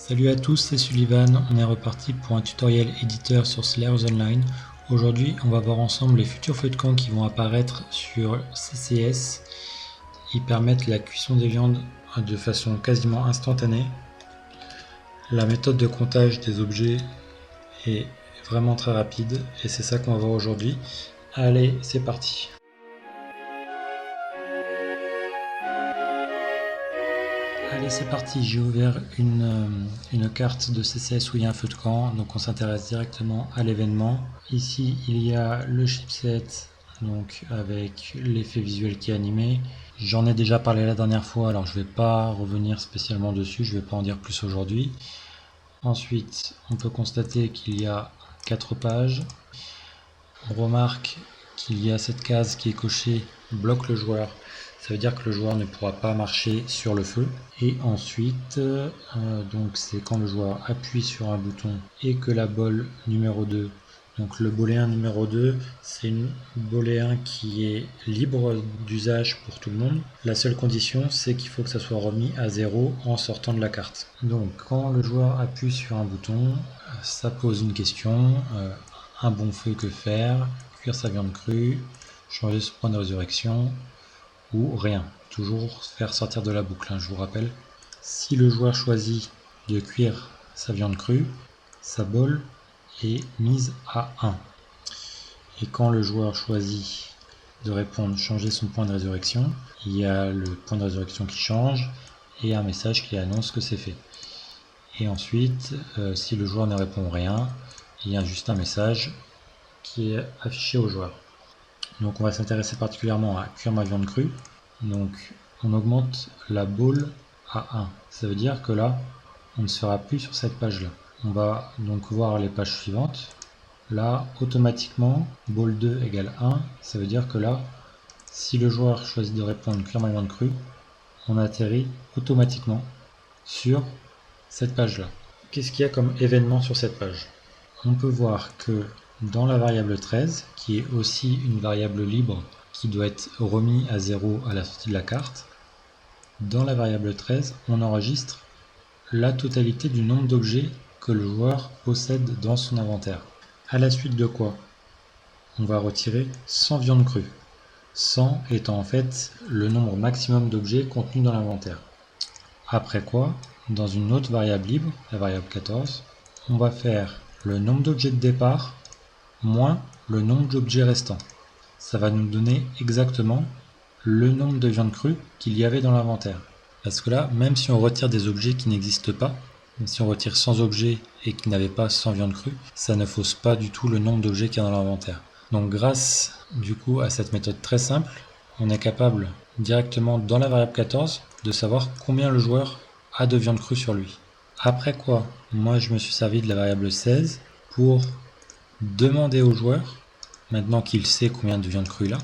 Salut à tous, c'est Sullivan, on est reparti pour un tutoriel éditeur sur Slayers Online. Aujourd'hui, on va voir ensemble les futurs feux de camp qui vont apparaître sur CCS. Ils permettent la cuisson des viandes de façon quasiment instantanée. La méthode de comptage des objets est vraiment très rapide et c'est ça qu'on va voir aujourd'hui. Allez, c'est parti. Allez, c'est parti, j'ai ouvert une carte de CCS où il y a un feu de camp, donc on s'intéresse directement à l'événement. Ici, il y a le chipset, donc avec l'effet visuel qui est animé. J'en ai déjà parlé la dernière fois, alors je ne vais pas revenir spécialement dessus, je ne vais pas en dire plus aujourd'hui. Ensuite, on peut constater qu'il y a 4 pages. On remarque qu'il y a cette case qui est cochée « Bloque le joueur ». Ça veut dire que le joueur ne pourra pas marcher sur le feu. Et ensuite, donc c'est quand le joueur appuie sur un bouton et que la bolle numéro 2, donc le booléen numéro 2, c'est une booléen qui est libre d'usage pour tout le monde. La seule condition, c'est qu'il faut que ça soit remis à 0 en sortant de la carte. Donc quand le joueur appuie sur un bouton, ça pose une question. Un bon feu, que faire? Cuire sa viande crue, changer ce point de résurrection, ou rien. Toujours faire sortir de la boucle, je vous rappelle. Si le joueur choisit de cuire sa viande crue, sa bolle est mise à 1. Et quand le joueur choisit de répondre changer son point de résurrection, il y a le point de résurrection qui change et un message qui annonce que c'est fait. Et ensuite, si le joueur ne répond rien, il y a juste un message qui est affiché au joueur. Donc on va s'intéresser particulièrement à cuire ma viande crue. Donc on augmente la boule à 1. Ça veut dire que là, on ne sera plus sur cette page-là. On va donc voir les pages suivantes. Là, automatiquement, boule 2 égale 1. Ça veut dire que là, si le joueur choisit de répondre cuire ma viande crue, on atterrit automatiquement sur cette page-là. Qu'est-ce qu'il y a comme événement sur cette page? On peut voir que dans la variable 13, qui est aussi une variable libre qui doit être remis à 0 à la sortie de la carte, dans la variable 13, on enregistre la totalité du nombre d'objets que le joueur possède dans son inventaire. À la suite de quoi, on va retirer 100 viandes crues. 100 étant en fait le nombre maximum d'objets contenus dans l'inventaire. Après quoi, dans une autre variable libre, la variable 14, on va faire le nombre d'objets de départ moins le nombre d'objets restants. Ça va nous donner exactement le nombre de viande crue qu'il y avait dans l'inventaire. Parce que là, même si on retire des objets qui n'existent pas, même si on retire 100 objets et qu'il n'avait pas 100 viande crue, ça ne fausse pas du tout le nombre d'objets qu'il y a dans l'inventaire. Donc grâce du coup à cette méthode très simple, on est capable directement dans la variable 14 de savoir combien le joueur a de viande crue sur lui. Après quoi, moi je me suis servi de la variable 16 pour demander au joueur, maintenant qu'il sait combien de viande crue il a,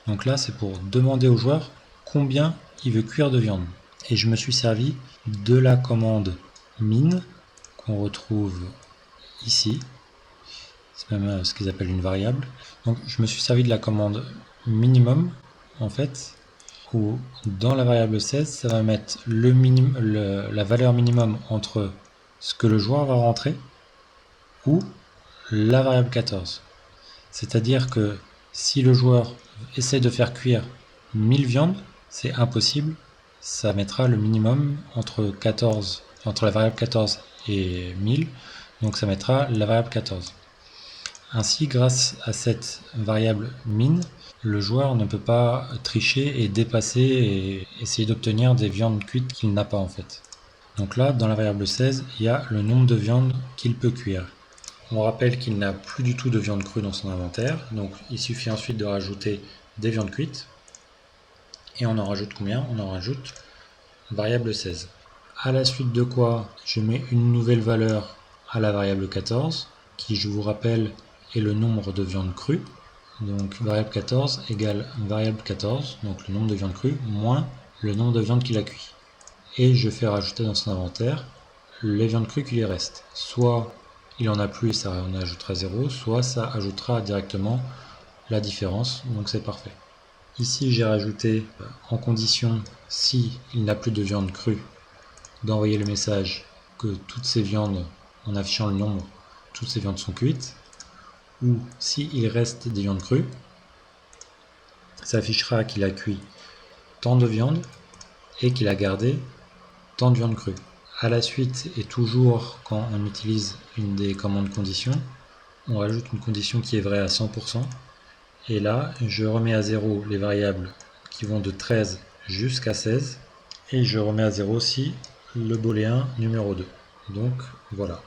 donc là c'est pour demander au joueur combien il veut cuire de viande. Et je me suis servi de la commande min qu'on retrouve ici, c'est même ce qu'ils appellent une variable. Donc je me suis servi de la commande minimum en fait, où dans la variable 16 ça va mettre la valeur minimum entre ce que le joueur va rentrer ou la variable 14. C'est-à-dire que si le joueur essaie de faire cuire 1000 viandes, c'est impossible. Ça mettra le minimum entre la variable 14 et 1000, donc ça mettra la variable 14. Ainsi, grâce à cette variable min, le joueur ne peut pas tricher et dépasser et essayer d'obtenir des viandes cuites qu'il n'a pas en fait. Donc là, dans la variable 16, il y a le nombre de viandes qu'il peut cuire. On rappelle qu'il n'a plus du tout de viande crue dans son inventaire, donc il suffit ensuite de rajouter des viandes cuites. Et on en rajoute combien? On en rajoute variable 16. À la suite de quoi, je mets une nouvelle valeur à la variable 14, qui je vous rappelle est le nombre de viandes crues. Donc variable 14 égale variable 14, donc le nombre de viandes crues, moins le nombre de viandes qu'il a cuit. Et je fais rajouter dans son inventaire les viandes crues qui lui restent. Soit il en a plus et ça en ajoutera 0, soit ça ajoutera directement la différence, donc c'est parfait. Ici j'ai rajouté en condition, si il n'a plus de viande crue, d'envoyer le message que toutes ces viandes, en affichant le nombre, toutes ces viandes sont cuites, ou s'il reste des viandes crues, ça affichera qu'il a cuit tant de viande et qu'il a gardé tant de viande crue. À la suite, et toujours quand on utilise une des commandes conditions, on rajoute une condition qui est vraie à 100%, et là, je remets à 0 les variables qui vont de 13 jusqu'à 16, et je remets à 0 aussi le booléen numéro 2. Donc voilà.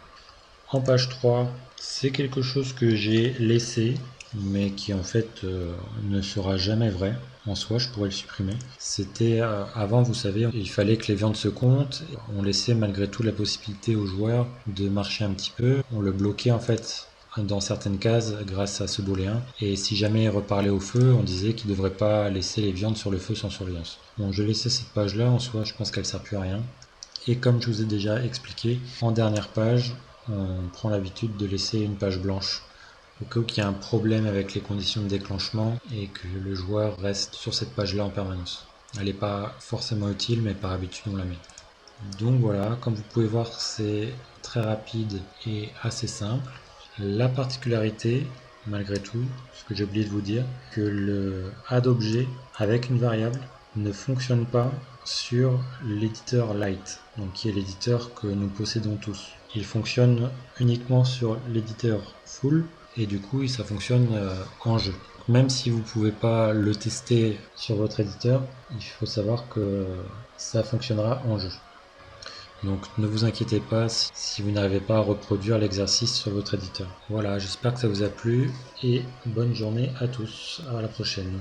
En page 3, c'est quelque chose que j'ai laissé, mais qui en fait ne sera jamais vrai. En soi, je pourrais le supprimer. C'était avant, vous savez, il fallait que les viandes se comptent. On laissait malgré tout la possibilité aux joueurs de marcher un petit peu. On le bloquait en fait dans certaines cases grâce à ce booléen. Et si jamais il reparlait au feu, on disait qu'il ne devrait pas laisser les viandes sur le feu sans surveillance. Bon, je laissais cette page-là. En soi, je pense qu'elle ne sert plus à rien. Et comme je vous ai déjà expliqué, en dernière page, on prend l'habitude de laisser une page blanche au cas où il y a un problème avec les conditions de déclenchement et que le joueur reste sur cette page-là en permanence. Elle n'est pas forcément utile, mais par habitude on la met. Donc voilà, comme vous pouvez voir, c'est très rapide et assez simple. La particularité, malgré tout, ce que j'ai oublié de vous dire, que le add objet avec une variable ne fonctionne pas sur l'éditeur Lite, donc qui est l'éditeur que nous possédons tous. Il fonctionne uniquement sur l'éditeur Full, et du coup ça fonctionne en jeu. Même si vous ne pouvez pas le tester sur votre éditeur, il faut savoir que ça fonctionnera en jeu. Donc ne vous inquiétez pas si vous n'arrivez pas à reproduire l'exercice sur votre éditeur. Voilà, j'espère que ça vous a plu et bonne journée à tous. À la prochaine.